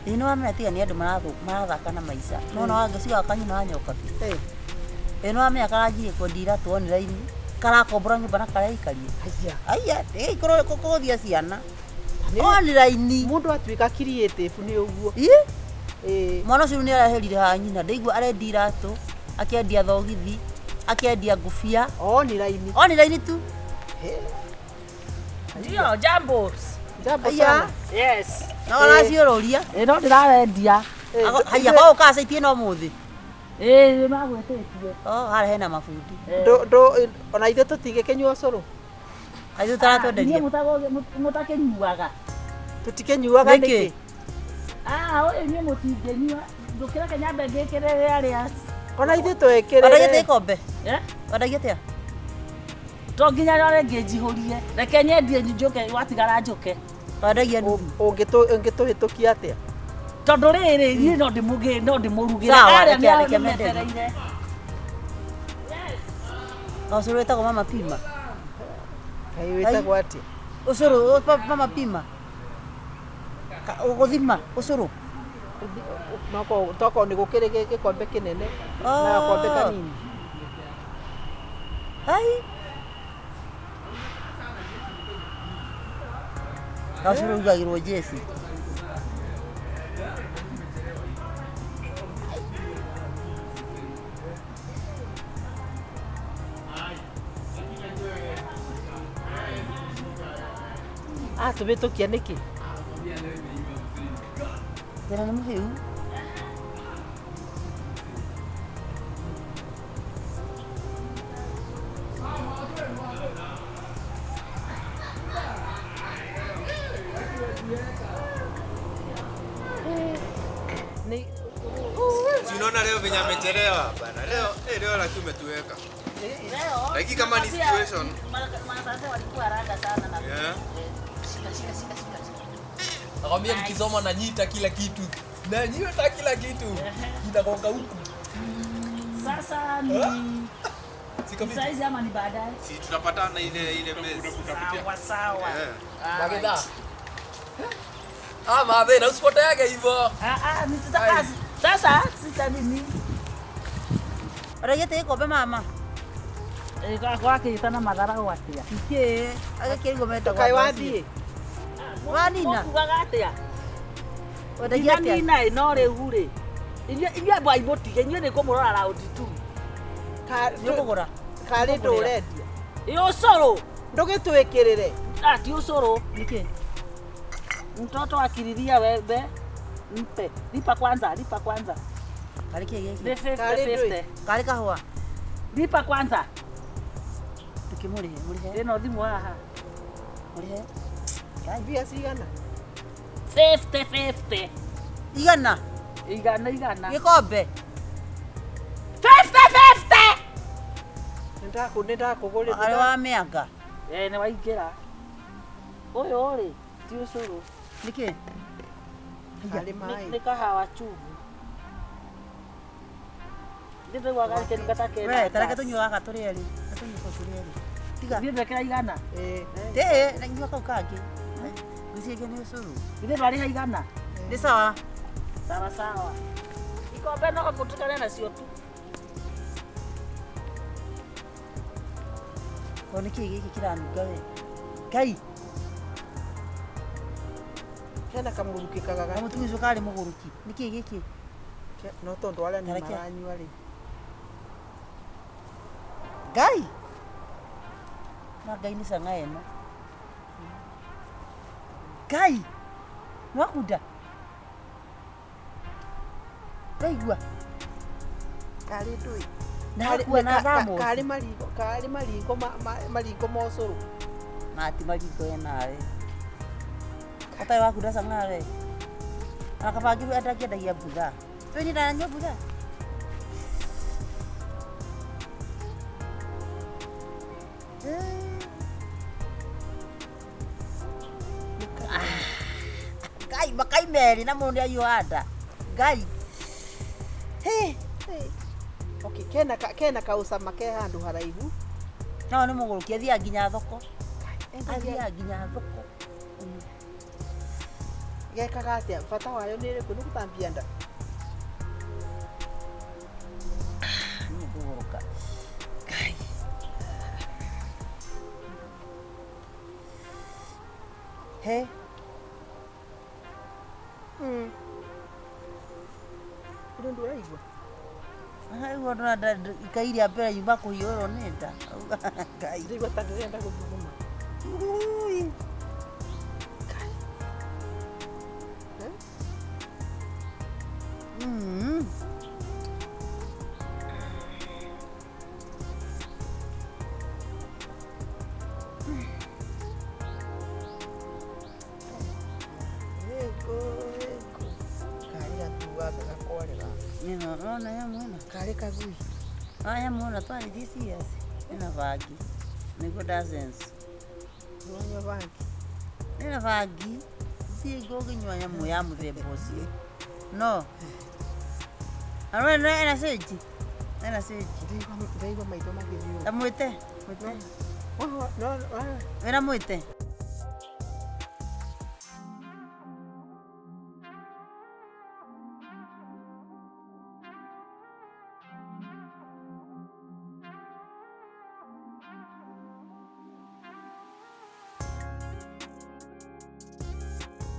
Ino ametiga ni andu marathaka na maica. No no angiciga kanyina wanyoka pi. Ino amya karaji kwendira tu online. Karakombora nyumba na karaikarie. Aya, ikoro kokothia ciana. Online mundu atwika creative ni uguo. Mwana ucio ni araherire ha nyina ndeigua arendira tu akiendia thogithi akiendia ngufia online tu. Ndio jambo sana. Yes. Na wanaciururia no ndirarendia haya kwa ukacaitie no muthi magwetetie hara hena mabundi ndo ona ithe tutigekenyua curu aithu taratwenderia mutakenyuaga tutikenyuaga niki uyu ni mutingenyua ndukira kenyambe ngikire aria ona ithe twekere wadagia ikombe wadagia atia to nginya rore ngijihurie reke nyendie njuke watigara njuke wadagia ungituhitukia atia tondu riri ni no ndimurugire reke mendereire. Yes. Ucuru wetagwo mama pima. Kai wetagwo atia ucuru mama pima uguthima ucuru noko toko ni gukire gikombe kinene na gakombe kanini. Hai ucuru ugagirwo jesi tubitukia niki tena ni muhiu ni unaona leo venye amechelewa bana. Leo lakini umetuweka. Leo. Lakini kama ni situation. Sasa walikuwa haraka sana na. Shika. Nakwambia nikisoma na nyita kila kitu. Na nyita kila kitu. Inagonga huku. Sasa ni saizi ama ni baadaye? Si tunapatana ile mezi. Sawa. Mageda. Mabe na usipoteage hivyo. Nisitakazi. Sasa sita nini? Aragete ikombe mama. Kwake itana madhara watia. Ike agakirigo meta kai wathie. Wanina. Kugatia. Wadagia atia. Nina no riu ri. Iria bwa ibotige nywe ni kumurora round 2. Nukugura. Kari ndurendia. Iyo coro. Ndugitwikirire. Ti ucoro. Niki? Mtoto akililia wewe mpe. Lipa kwanza. Kari kige. 50. Kari kahua. Lipa kwanza. Tukimurihe. Ino thimu haha. Murihe. Bia cigana? 50. Igana. Gikombe. 50. Nenda kugurira. Ari wa mianga. Ni waingira. Uyu ri ti ucuru. Niki? Kari mai. Ni kahawa chugu. Ndito waga ke nikatake. We, tareke tunywa gaka turieri. Tunywa turieri. Tiga. Ndito kira igana. Na nyua kau kangi. Gucie gene ucuru. Ndito ari igana. Ni sawa. Sawa. Ikombe no kutukana na cio tu. Ko niki giki kiranunga we. Kai. Kena kamuruki kagaga. Kamutumizo kari muguruki. Niki giki? No tondu wale ni maranyua ri. Gai. Na gai ni Changaa eno. Gai. Mwakuda. Kaigua. Kari ndui. Na na thamo. Kari maringo mocuru. Mati maringo enawe. Kata waku da Changaa we. Akapagiru atakiendagia butha. Twenye ndanywa butha. Gai makai meri na mundu ayo ada. Gai. Okay, kena kausama ke handu haraihu. No ni muguruki athia nginya thoko. Athia nginya thoko. gekaga atia bata wayo nĩ rĩkũ nĩ gũtambia nda Nĩ ndũgũrũka. He. Nĩ ndũ ũraigua Aigua ndona ikairia mbere yuma kũhiũrwo nĩ nda. Ngai. ndaigua ta ndĩrenda gũthuguma Ui. Nona ya mwana. karĩ kagui Aya mwana twari this years. Ina bagi. Nĩguo dozens. nĩwanyua bangi Ina bagi. Si goginywa nyamũ ya mũthemba ũcio. No. Arwe ena stage. Ena stage. ndaigua maitho magĩthiĩ Ta mwĩte. Mwĩte. Wĩra mwĩte.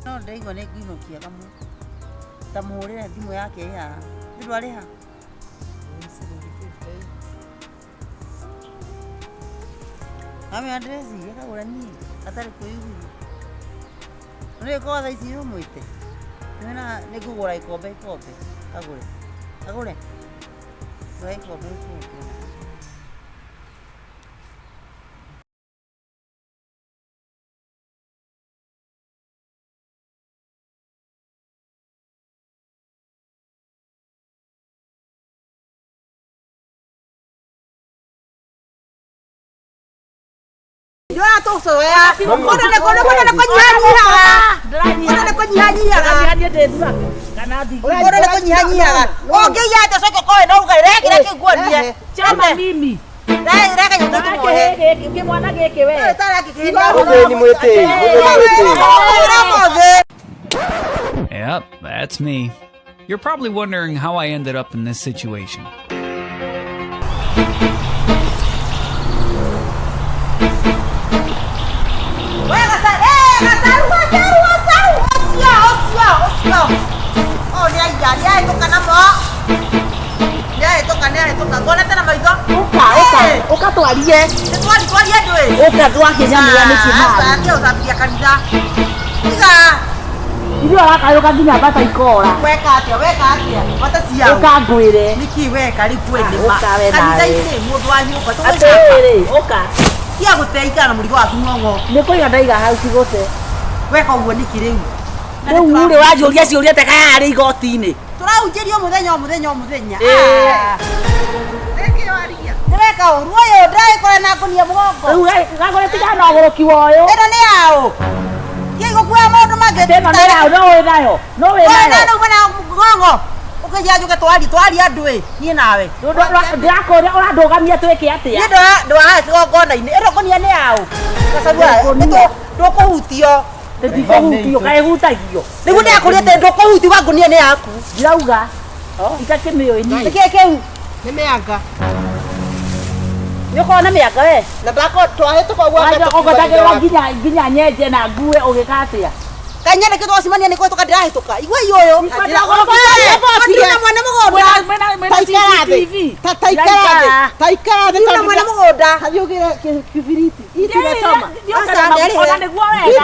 No ndaigua nĩ nguinũkia kamwe. Ta mũhũrĩre thimũ yake ĩha. Ndĩrũ arĩ ha? Ame address yakagũra niĩ atarĩ kwĩiguithia. Nĩ kwa thaa ici no mwĩte. Nĩ ngũgũra ikombe. Agũre. Agũre. Ngũra ikombe. Yo tu soya. Mbona niko nyanyiraga? Mbona niko nyanyiraga? Kana ndi. Mbona niko nyanyiraga? Ongeia te soko koe no ugaire kira kiguonie. Chama mimi. Reka nyuto tumohe. Ke mwana geke we. Tara kikira. Ni mwete. Yep, that's me. You're probably wondering how I ended up in this situation. Uka twarie. Uka twakinyamia nikima. Irio akayuka nginya bata ikora. Weka atia. Bata cia. Uka ngwire. Niki weka rikuende ma. Uka we nawe. Kanitha-inĩ mũndũ wa nyũmba Atĩrĩ, uka. Tia gũteithia na mũrigo waku ng'ong'o. Nĩ kũiga ndaiga hau cigũte. Weka ũguo nĩkĩ rĩu? Rĩu rĩ wanjũria ciũria teka harĩ igoti-inĩ. Tũraunjĩrio mũthenya o mũthenya. Nĩ weka ũru ũyũ ndagĩkore na ngũnia mũgongo. Rĩu gagũrĩ tiga na ũgũrũki woyũ. Ĩno nĩ yaũ. Gĩgũkuua maũndũ mangĩ. Ĩno nĩ yaũ, no wĩ nayo. No wĩ nayo. Nĩ ũmena mũgongo. Ũkĩnja njũke twari andũ ĩ niĩ nawe. Ndĩrakũria ũrandũgamia twĩke atĩa. Niĩ ndwahae kĩgongona-inĩ. Ĩno ngũnia nĩ yaũ. Gacharua ndũkũhutio. Ndĩkũhutio kaĩ hutagio. Rĩu nĩ akũrĩte ndũkũhutio wa ngũnia nĩ yaku. Ndĩrauga. Itakĩmĩũĩ niĩ. Nĩkĩĩ kĩu? Nĩ mĩanga. Nĩ ũkorwo na mĩanga we. Na ndako twahĩtũka gwa Ũgũtagĩra nginya nyenje na ngue ũgĩka atĩa. Kanya nĩkĩ twacemania nĩ kũhĩtũka ndĩrahĩtũka. Igua iũyũ. Ndĩna mwene mũgũnda. Taikara Ndĩna mwene mũgũnda. Hathi ũgĩre kibiriti. Itire Ona nĩguo wega.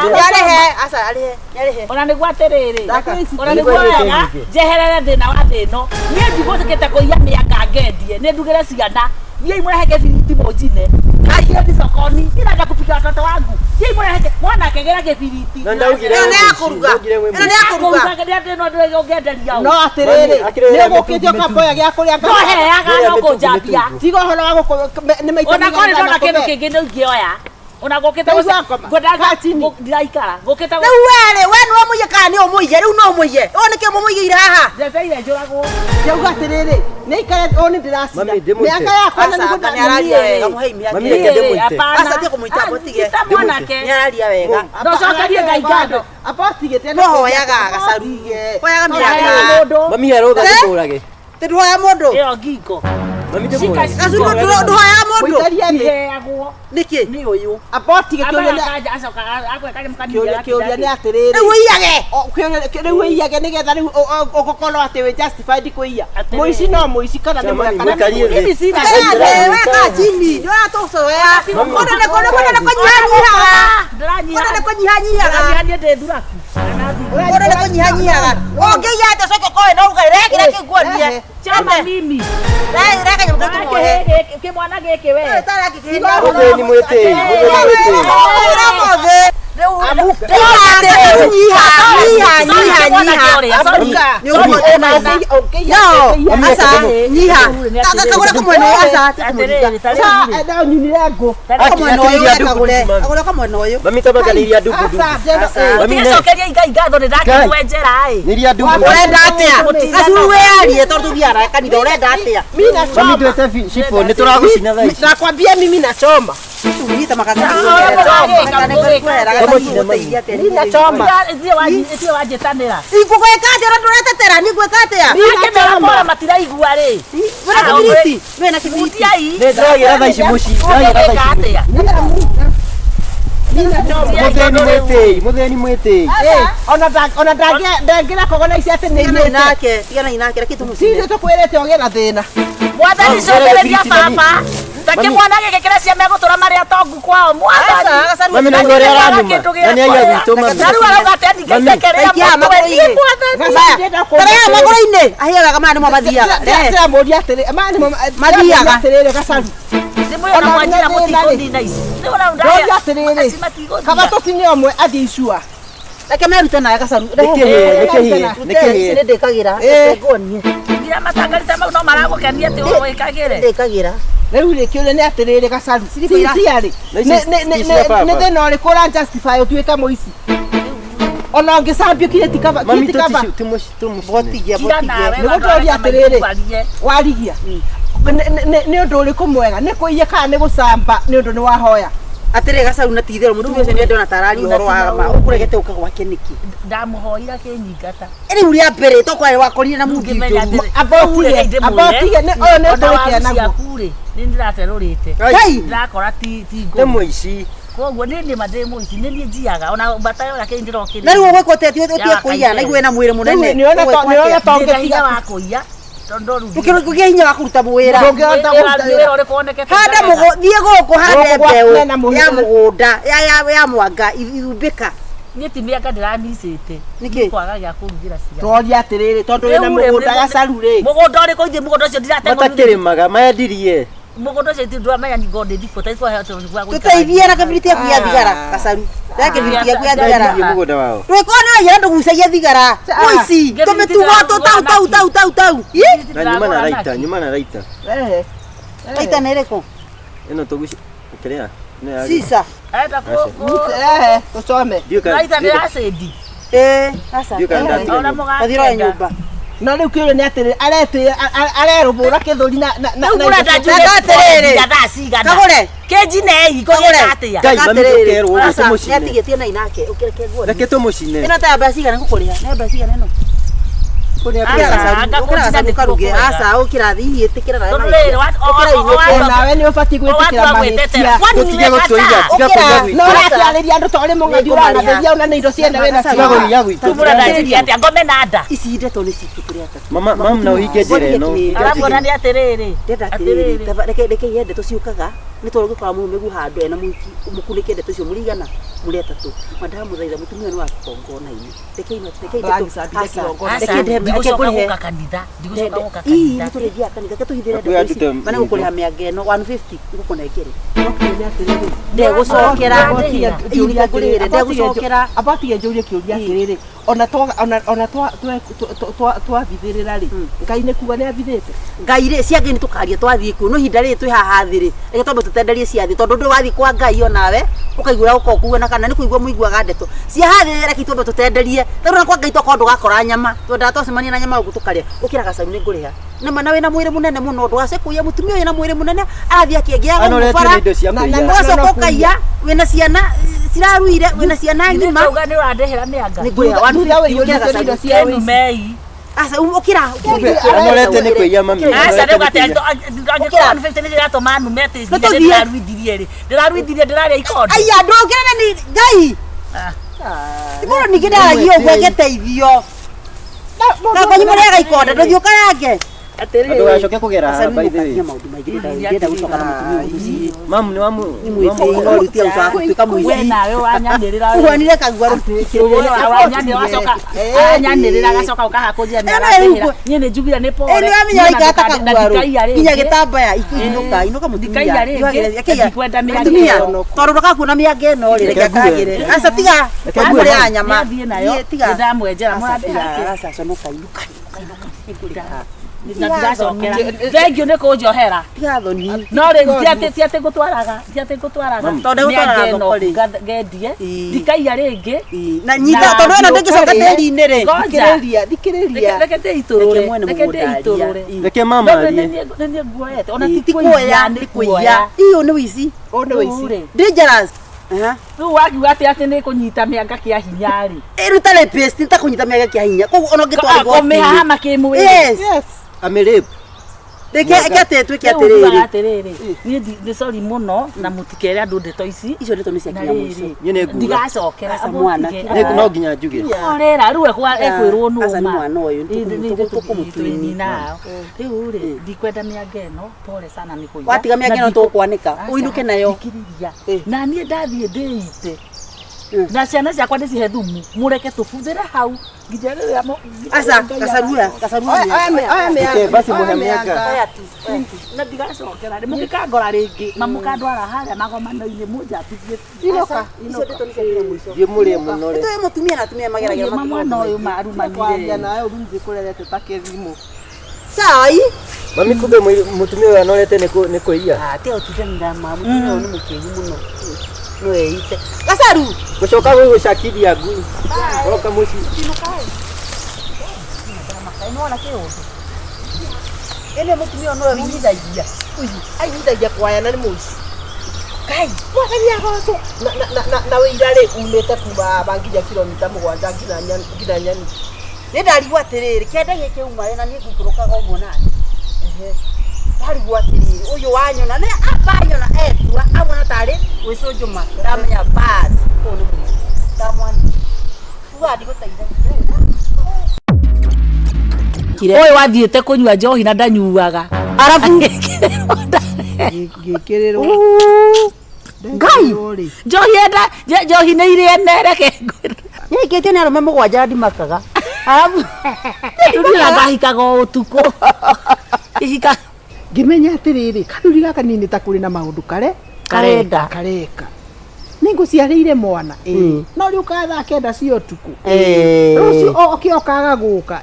Yarĩhe. Ona nĩguo atĩrĩrĩ. Ona nĩguo wega. Njeherere thĩna wa thĩno. Niĩ ndigũtĩkĩte kũiya mĩanga ngendie. Nĩ ndugĩre ciana. Niĩ imũrehe kĩbiriti mũnjine. Nahiĩ thicokoni. Iraja kupika watoto wangu. Niĩ imũrehe mwana akĩgĩra kĩbiriti. Ĩno nĩ ya kũruga. Ĩno nĩ ya kũruga. Ĩno ndĩrĩ ũngenderia. No atĩrĩrĩ. Nĩ gũkĩtio kamboya gĩa kũrĩa. No heaga no kũnjambia. Tiga ũhoro wa nĩ maitũ. Ona kore ndona kĩndũ kĩngĩ nĩ ingĩoya. Unagoketa Ngodaga chini. Ndiraikara. Goketa. Riu were we no muiye kana ni umuiye riu no muiye oneke mumuiye haha Ndeteire njurago. Jauga atiriri ni ikare oni ndiracira miaka yakwa na niguo araria wega muhei miaka Mami reke ndimwite. asa tie kumuita botige Mwanake. ni araria wega Ndocokerie Ngai ngando. Apotige tena no hoyaga gacaru hoyaga miaka Mami aroga ndimurage. tindu hoya mundu Iyo ngingo. Mami ndimurage. gacaru ndu hoyaga mundu muitaria ni Heagwo. niki Ni uyu. apotige kiuria Acoka akwekaga kiuria mukania. ni atiriri riu iyage riu iyage nigetha riu ugukorwo ati we justified kuiya muici no muici kana ni Jamani, mwaka mwikarie thĩ. Mimi sina. weka chini ndio atosoea ona ne kona kunyihanyihaga ona ne kunyihanyihaga Ndani ndi thuraku. ona ne kunyihanyihaga ongeia ate soke koe no ugaire kile kiguonie Chama mimi. reka nyamuko tumohe Kimwana giki we. tara kikina Mutheni mwite. Mami tabagaliria ndugu ndugu. Mami Ticokeria Ngai ngatho ndakigwe njera niria ndugu. urenda atia gacu wearie tondu thiara kanitha urenda atia Mami twete shifo nituragucina thaa ici. nakwambia mimi nachoma tunyita makasa Itie wanjitanira. igugweka atia ro nduretetera ni gweka atia Akimera matiraigua ri. wena kibiriti wena kibiriti Utiai. Nituragira thaa ici muci. Nituragira thaa ici. Mutheni mwite. ona ndangira kogona ici ati ni nake tigana inake reke tumucine sisi tukwirete ogera thina Mwathani cokereria baba. Take mwana gike kiria cia megutura mari atongu kwao mwathani. Mami na ngore aranyuma. Nani aya gwitå mami. Naru arauga ati ndingetekerea mwathani. Tarea magoro-ini ahiaga mani mabathiaga ndira muria atiri mani Mathiaga. atiriri gacaru Simuona mwanjira mutikundina ici. Ni wona ndoria atiriri kaba tucinye omwe athie icua reke merute naye gacaru Nĩkĩhĩe. ndikagira ngonie ngira matangarite mau no maragukenia ati wikagire. ndikagira riu rikiuria ni atiriri gacaru ciari ni thina uriku ura justify utuike muici ona ngicambio kire tikaba Mami kitikaba botigia niguo turia atiriri warigia ni undu uriku mwega ni kuiya kana ni gucamba ni undu ni wahoya atire gacaru na tithero mutumia ucio ni ndona tarari uhoro wa ukuregete uka gwake niki Ndamuhoira kinyingata. riu ria mbere tokwari wakorire na mungi abotige ni oyo ni kurikia naguo kure. Ni ndiraterurite. kai Ndakora ti nĩ mũici. Koguo ni ndi made muici ni ni njiaga ona mbata yo yake ndirokire. na riu gwekwote ati utie kuiya na igwe na mwire munene niona Ndonge tonge hinya wa kuiya. Tondoru. tukirugia hinya wa kuruta wira ndongehota Wira uri kuonekete. handa mugo thie guku hande Guku mbeu gwakena mũhĩa. ya mugunda ya mwanga iumbika Ni timiaka ndiramicite. Niki? Kwaga gya kurugira cia. toria atiriri tondu wina mugunda gacaru ri Mugunda uri kuithie mugunda ucio ndiratengo. Matakĩrĩmaga mayendirie. Mugunda ucio ndamenya ni ngode ndiko taiko he tu gwa gũikara. tuteithie na kibiriti yaku ya thigara gacaru yake kibiriti yaku ya thigara Mayendirie mũgũnda wao. twikone yera ndugucagia thigara muici tumetugo tau Na nyuma na raita. aita nereko Ĩno tũguci. Kĩrĩa? sisa Aenda ku. tucome Raita ni acid. asa Ona muga. athiro nyumba no riu kiuria ni atiri arerubura kithuri na Ugura ndajuge atiriri. gathaa cigana. kagure Keji nei Kagure. atia. Ngai mami tũkerwo ũguo asa tũmũcine. nĩatigetie na inake ukireke guo Reke tũmũcine. ino ta mbia cigana ngũkũrĩha nĩ mbia cigana ĩno asa ũkĩrathiĩ ĩtĩkĩra nawe nawe ni ubati gwitikira mahitia Tũtige gũtũiga. Tiga kũiya no gwitũ. rakiarĩria andu tori mũng'athi ũranatheria una nĩ indo ciene wĩna Tiga gwitũ. Tumura ndajiria atia ngome na nda. ici ndeto nĩ citũ tũrĩ atatu Mama na ũhinge njĩra ĩno. Arabu ona ni atiriri. ndenda atĩrĩrĩ reke ihe ndeto ciũkaga nĩ tondũ gĩkorwo mũmegu handũ ena mũiki mũkunĩke ndeto icio mũrigana mũrĩ atatu mandamũthaitha mũtumia nĩ wa kĩgongona-inĩ reke Ndigucoka gũka kanitha. Ndigucoka gũka kanitha. nĩ tũrĩthiaga kanitha ke tũhithĩre ndeto ici manegũkũrĩha mĩanga ĩno 150 ngũkũnengere ndegũcokera ndegũcokera abatige njũrie kĩũria atĩrĩrĩ ona twabithĩrĩra rĩ Ngai nĩ kuga nĩ abithĩte Ngai rĩ ciangĩ nĩ tũkaria twathiĩ kuo no hinda rĩ twĩ haha thĩ rĩ reke twambe tũtenderie ciathĩ tondũ ndũ wathiĩ kwa Ngai onawe ũkaigua ũko kuona kana nĩ kũigua mũiguaga ndeto cia hathĩ reke twambe tũtenderie tondũ na kwa Ngai twakorwo ndũgakora nyama twendaga twacemania na nyama ũguo tũkarĩa ũkĩra Gacaru nĩ ngũrĩha na mana wĩna mwĩrĩ mũnene mũno ndũgacekũia mũtumia wĩna mwĩrĩ mũnene arathiĩ akĩengiaga mũbara ũgacoka ũkaiya wĩna ciana ciraruire wĩna ciana ngima Nĩuga nĩ ũrandehera mĩanga nĩ ngũrĩha Ĩnu mei asa ũkĩra anorete nĩ kũiya mami Asa nĩ gate angĩkorwo nĩ 50 nĩ gatũma numete ndĩraruithirie ndĩrarĩa ikondo aya ndũngĩrana nĩ Ngai Igoro ningĩ ndaragia ũguo geteithio na kwanyu mũrega ikonda ndũthiĩ ũkarange ndũgacoke kũgera by the way mamu nĩ wamu we nawe wanyanĩrĩra uonire kagua wanyanĩrĩra gacoka ũkahakũnjia nĩarandehera niĩ nĩ njugire nĩ pore nĩamenya ikata kaguaru nginya gĩtambaya inuka ndikaiya rĩngĩ ndikwenda mutumia tondũ ndũkakuona mĩanga ĩno rĩ reke akagĩre aca tiga kũrĩa nyama thiĩ nayo ndamwenjera aca conoka inuka ndigacokera thengio nĩ kũnjohera tigathoni no rĩu tiatĩ ngũtwaraga tondũ gũtwaraga thoko rĩ ngendie ndikaiya rĩngĩ na nyita tondũ ona ndĩngĩcoka tĩri-inĩ rĩ thikĩrĩria reke ndĩitũrũre reke mama arie nĩ nguoyete ona ti kuoya nĩ kũiya iyo nĩ wici dangerous rĩu wakiuga atĩ nĩ kũnyita mĩanga kĩa hinya rĩ ĩruta rapist nĩ ta kũnyita mĩanga kĩa hinya koguo ona ũngĩtwara igoti kũmĩhahama kĩmwĩrĩ yes amerep reke twĩke atĩrĩrĩ niĩ ndĩ sorry mũno na mũtikere andũ ndeto ici icio ndeto nĩ cia kinya mũico niĩ nĩ nguga ndigacokera mwana no nginya njuge orera rĩu ekwĩrwo aca nĩ nũma mwana ũyũ tũkũmũtuini nao rĩu rĩ ndikwenda mĩanga ĩno pole sana nĩ kũiya watiga mĩanga ĩno tũkwanĩka ũinũke nayo na niĩ ndathiĩ ndĩite na ciana ciakwa ndĩcihe thumu mũreke tũbuthĩre hau nginya rĩrĩa aca Gacharua aya basi mũhe mĩanga na ndigacokera rĩ mũngĩkangora rĩngĩ mamũkandwara harĩa magomano-inĩ mũnjatithie icio ndeto nĩ cia kinya mũico thiĩ mũrĩe mũno rĩ nĩtũĩ mũtumia na atumia mageragĩra mwana ũyũ marumanire nawe ũrunzi kũrerete ta kĩrimũ cai mami kumbe mũtumia ũyũ anorete nĩ kũiya tiga ũtithanira ma mũtumia ũyũ nĩ mũkĩgu mũno no eite Gacaru gũcoka gũgũcakithia ngui oka mũciĩ nĩwona kĩũndũ ĩno mũtumia ũyũ no anyithagia kwayana nĩ mũici Ngai mwakaria goco na wĩira rĩ umĩte kuma banginya kilomita 7 nginya nyani nĩ ndarigwo atĩrĩrĩ kĩanda gĩkĩ uma na niĩ ngũikũrũkaga ũguo nani ndarigwo atĩrĩrĩ ũyũ wanyona nĩ abanyona etua abona tarĩ gwĩcũnjũma ndamenya basi ũyũ nĩ mũici ndamwani uga ndigũteithagia ũyũ wathiĩte kũnyua njohi na ndanyuaga arabu ngĩkĩrĩrwo Ngai njohi nĩ irĩ nereke nyĩkĩtio nĩ arũme 7 ndimakaga arabu tũrira ngahikaga ũtukũ ihika ngĩmenya atĩrĩrĩ kanũri gaka nini ta kũrĩ na maũndũ kareka nĩ ngũciarĩire mwana no rĩu kathaa kenda cia ũtukũ rũciũ okĩokaga gũka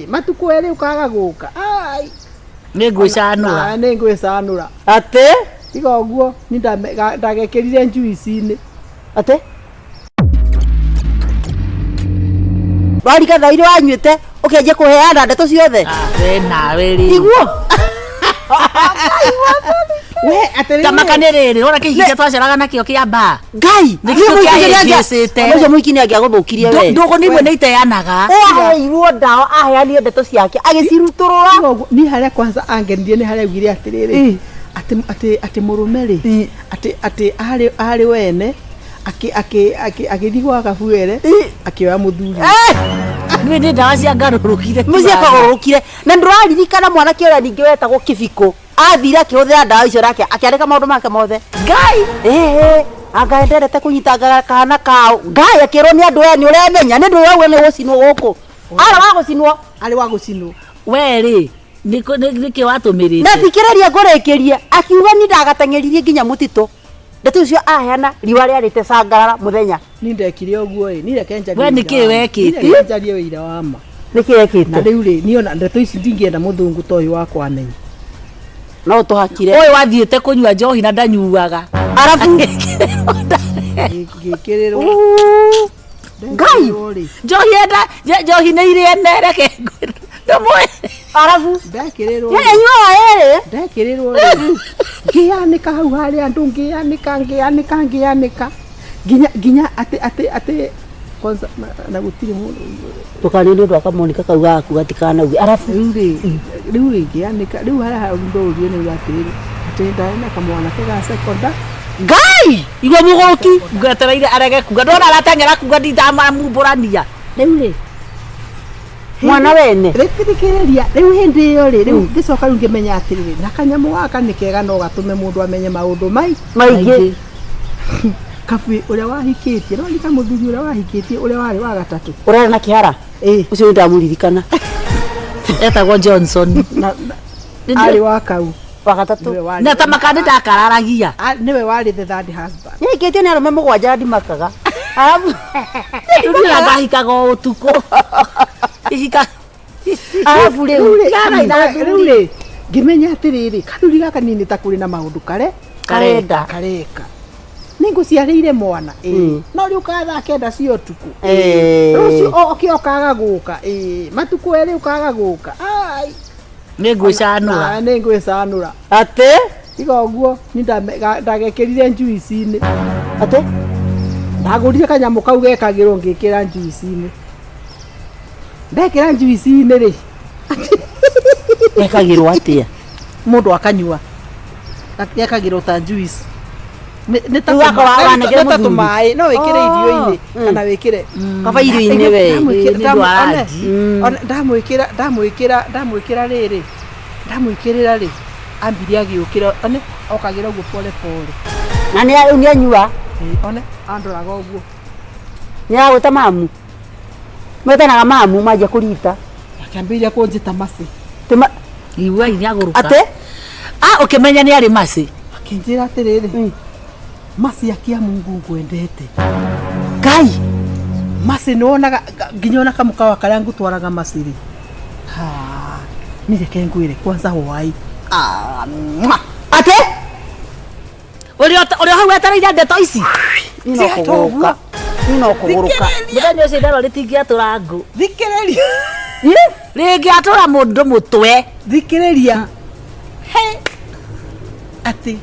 matukũ erĩ ũkaga gũka nĩ ngwĩcanũra atĩ tiga ũguo nĩ ndagekĩrire njuici-inĩ atĩ Rwariga thairĩ wanyuĩte ũkĩanjia kũheana ndeto ciothe we nawe rĩ iguo we atĩrĩrĩ tamakane rĩrĩ rora kĩhikia twaceraga nakĩo kĩa mbaa Ngai ũcio mũiki nĩ angĩagũthũkirie we ndũgũ nĩmwe nĩ iteanaga aheirwo ndawa aheanie ndeto ciake agĩcirutũrũra niĩ harĩa kwanza angenirie nĩ harĩa augire atĩrĩrĩ atĩ mũrũme rĩ atĩ arĩ wene agĩthiĩ gwa Gabuere akĩoya mũthuri nĩ nĩ ndawa cia ngarũrũkire mũciĩ akagũrũkire na ndũraririkana mwanake ũrĩa ningĩ wetagwo Kĩbiko athire akĩhũthĩra ndawa icio nake akĩandĩka maũndũ make mothe Ngai anga enderete kũnyita kana kao Ngai akĩrwo nĩ andũ aya nĩ ũremenya nĩ ndũ wewe nĩ gũcinwo gũkũ arĩ wa gũcinwo we rĩ nĩkĩ watũmĩrĩte na thikĩrĩria ngũrĩkĩrie akiuga nĩ ndagateng'eririe nginya mũtitũ ndeto cio aheana riwa rĩarĩte Changaa muthenya ni ndekire uguo ni reke njarie we nĩkĩ wekĩte ni njarie wĩira wa ma nĩkĩ wekĩte na rĩu rĩ niona ndeto ici ndingĩenda mũthũngũ ta ũyũ wakwa amenya no tũhakire ũyũ wathiĩte kũnyua njohi na ndanyuaga arabu ngĩkĩrĩrwo Ngai njohi nĩ irĩ ene reke ndamwe arabu ndekĩrĩrwo yeye nyua ere ndekĩrĩrwo ngĩanĩka hau harĩa andũ ngĩanĩka nginya atĩ kwanza na gũtirĩ mũndũ tukani nĩ ũndũ akamonika kau gaku gatikanaugĩ arabu rĩu ngĩanĩka rĩu harĩa ndũrie nĩ atĩrĩrĩ atĩ ndaena kamwana ga sekonda Ngai igwe mũgũki ngwetereire arege kuga ndona aratengera kuga nditamamumbũrania rĩu rĩ mwana wene rĩkĩrĩria rĩu hĩndĩ ĩyo rĩu ngĩcoka rĩu ngĩmenya atĩrĩrĩ na kanyamũ gaka nĩ kega no gatũme mũndũ amenye maũndũ maingĩ kabi ũrĩa wahikĩtie no nĩ kamũthuri ũrĩa wahikĩtie ũrĩa warĩ wa gatatũ ũrarĩ na kĩhara ũcio nĩ ndamũririkana etagwo Johnson arĩ wa kau wa gatatũ na ta makandi ndakararagia nĩwe warĩ the third husband nĩkĩtie nĩ arũme mũgwanja ndimakaga arabu nĩ ngahikaga ũtukũ ihika arabu rĩu ngĩmenya atĩrĩrĩ kanuri gaka nini ta kũrĩ na maũndũ kareka nĩngũciarĩire mwana no rĩu kathake nda cia ũtukũ rũciũ okĩokaga gũka matukũ erĩ ũkaga gũka nĩngwĩcanũra atĩ tiga ũguo nĩ ndagekĩrire njuici-inĩ atĩ ndagũrire kanyamũ kau gekagĩrwo ngĩkĩra njuici-inĩ ndekĩra njuici-inĩ rĩ gekagĩrwo atĩa mũndũ akanyua gekagĩrwo ta njuici nĩ ta tũmaĩ no wĩkĩre irio-inĩ kana wĩkĩre kaba irio-inĩ we ndamwĩkĩrĩra rĩ ambirie agĩũkĩra one okagĩra ũguo pole pole na nĩ anyua one andoraga ũguo nĩ agwĩta mamu mwĩtanaga mamu manjia kũrita akĩambĩrĩria kũnjĩta macĩ iwai nĩ agũrũka atĩ ũkĩmenya nĩ arĩ macĩ akĩnjĩra atĩrĩrĩ macĩ akia Mungu ngwendete Ngai macĩ nĩwonaga nginya ona kamũkawa karĩa ngũtwaraga macĩ rĩ nĩ reke ngwĩre kwanza hwaĩ atĩ ũrĩa hau wetereire ndeto ici nĩnokũgũrũka mũthenya ũcio ndarwo rĩtingĩatũra ngũ thikĩrĩria rĩngĩatũra mũndũ mũtwe thikĩrĩria atĩ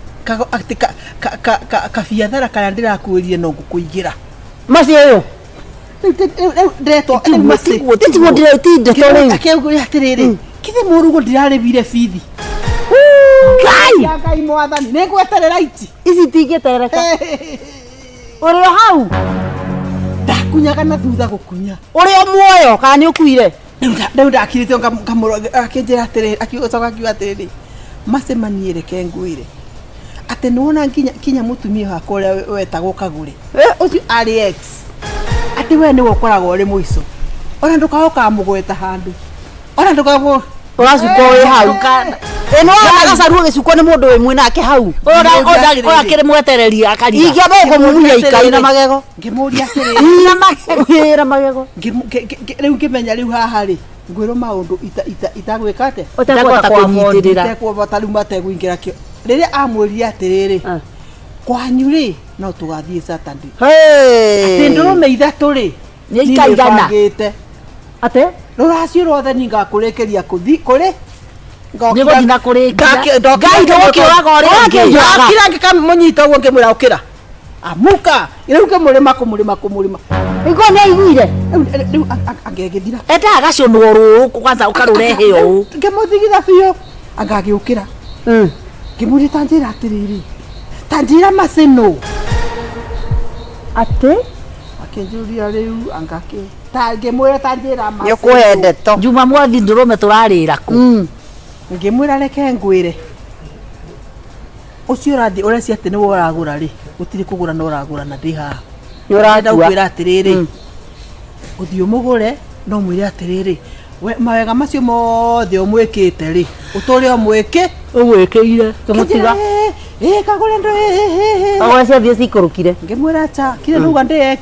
kabiathara karĩa ndĩrakuĩrie no ngũkũigĩra macĩ ũyũ ndĩretwo tiguo ndĩretinde to rĩu akĩugire atĩrĩrĩ kithe mũrugo ndirarĩbire bithi Ngai mwathani nĩngweterera iti ici itingĩterereka ũrĩ hau ndakunyaga na thutha gũkunya ũrĩ muoyo kana nĩ ũkuire rĩu ndakirĩte akĩnjĩra atĩrĩrĩ akiuga atĩrĩrĩ macemanie reke ngwĩre atĩ nĩwona kinya mũtumia wakwa ũrĩa wetagwo Kagure ũcio arĩ ex atĩ we nĩwe ũkoragwo ũrĩ mũico ona ndũkahoka mũgweta handũ ona ndũkago ũracuka wĩ hau ĩno Gacharua gĩcuko nĩ mũndũ wĩ nake hau ũrakĩrĩ mwetereria akariga ingĩamba kũmumunya ikai na magego ngĩmũria atĩrĩrĩ na magego rĩu ngĩmenya rĩu haha rĩ ngwĩrwo maũndũ itagwĩka atĩ ũtekũhota kũnyitĩrĩra itekũhota rĩu mategũingĩra kĩo rĩrĩa amwĩrire atĩrĩrĩ kwanyu rĩ no tũgathiĩ Saturday atĩ ndũrũme ithatũ rĩ nĩ ikaigana atĩ rũracio rwothe nĩ ngakũrĩkĩria kũrĩ nĩgũthiĩ na kũrĩkia Ngai ndũgũkĩũraga ũrĩa kira ngĩkamũnyita ũguo ngĩmwĩra ũkĩra amuka rĩu ngĩmũrĩma iko nĩ aiguire rĩu angĩgĩthira etaga gacũnwo rũrũ kwanza ũkarũrehe ũũ ngĩmũthigitha biũ angagĩũkĩra ngĩmũria tanjĩra atĩrĩrĩ tanjĩra macĩ no atĩ akĩnjũria rĩu ngĩmwĩra tanjĩra macĩ nĩũkũhe ndeto Juma mwathi ndũrũme tũrarĩra kũ ngĩmwĩra reke ngwĩre ũcio ũrathiĩ ũreci atĩ nĩwe ũragũra rĩ gũtirĩ kũgũra no ũragũra na ndĩ haha nĩũrakwĩra atĩrĩrĩ ũthiĩ ũmũgũre no mwĩre atĩrĩrĩ mawega macio mothe ũmwĩkĩte rĩ ũtũre ũmwĩke ũgwĩkĩire kĩmũtiga Kagure ndo Kagure cia thie cikurukire. ngimwira cha kire nuga ndi ex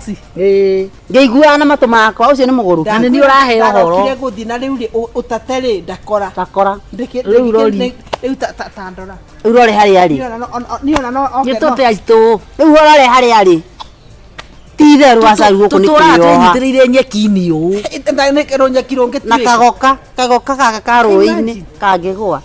Ngeigua na matu makwa ucio ni muguru. Na ni urahe uhoro. Kire guthi na riu ri utateri ndakora. Takora. Riu rori. Riu tandora. Urore hari ari. Niona no okay. Gitote aitu. Riu urore hari ari. Tithe rwacaru guku ni Tutura kuyo. twenyitiriire nyeki-ini ũ. Ndane kero nyakiro ngeti. Na kagoka gaka karuini kangigwa.